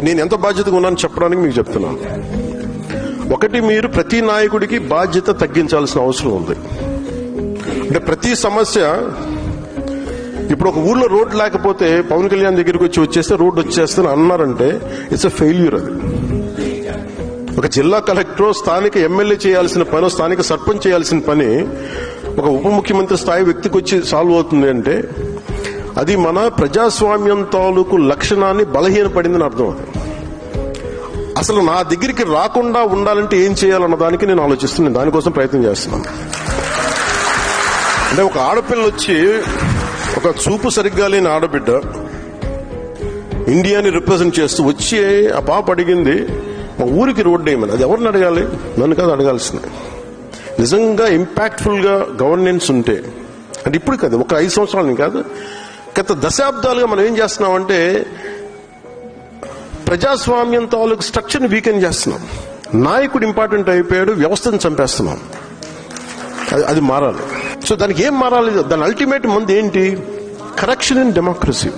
నేను ఎంత బాధ్యతగా ఉన్నాను చెప్పడానికి మీకు చెప్తున్నాను. ఒకటి, మీరు ప్రతి నాయకుడికి బాధ్యత తగ్గించాల్సిన అవసరం ఉంది. అంటే ప్రతి సమస్య, ఇప్పుడు ఒక ఊర్లో రోడ్ లేకపోతే పవన్ కళ్యాణ్ దగ్గరికి వచ్చేస్తే రోడ్డు వచ్చేస్తే అన్నారంటే ఇట్స్ ఎ ఫెయిల్యూర్. అది ఒక జిల్లా కలెక్టర్, స్థానిక ఎమ్మెల్యే చేయాల్సిన పని, స్థానిక సర్పంచ్ చేయాల్సిన పని ఒక ఉప ముఖ్యమంత్రి స్థాయి వ్యక్తికి వచ్చి సాల్వ్ అవుతుంది అంటే అది మన ప్రజాస్వామ్యం తాలూకు లక్షణాన్ని బలహీనపడిందని అర్థం. అది అసలు నా దగ్గరికి రాకుండా ఉండాలంటే ఏం చేయాలన్న దానికి నేను ఆలోచిస్తున్నాను, దానికోసం ప్రయత్నం చేస్తున్నాను. అంటే ఒక ఆడపిల్ల వచ్చి, ఒక చూపు సరిగ్గా లేని ఆడబిడ్డ ఇండియాని రిప్రజెంట్ చేస్తూ వచ్చి ఆ పాప అడిగింది మా ఊరికి రోడ్డు వేయమని. అది ఎవరిని అడగాలి? నన్ను కాదు అడగాల్సింది. నిజంగా ఇంపాక్ట్ఫుల్ గా గవర్నెన్స్ ఉంటే, అంటే ఇప్పుడు కాదు, ఒక 5 సంవత్సరాలని కాదు, గత దశాబ్దాలుగా మనం ఏం చేస్తున్నామంటే ప్రజాస్వామ్యం తాలూకు స్ట్రక్చర్ని వీకెన్ చేస్తున్నాం. నాయకుడు ఇంపార్టెంట్ అయిపోయాడు, వ్యవస్థను చంపేస్తున్నాం. అది మారాలి. సో దానికి ఏం మారాలి? దాని అల్టిమేట్ మంది ఏంటి? Correction in democracy.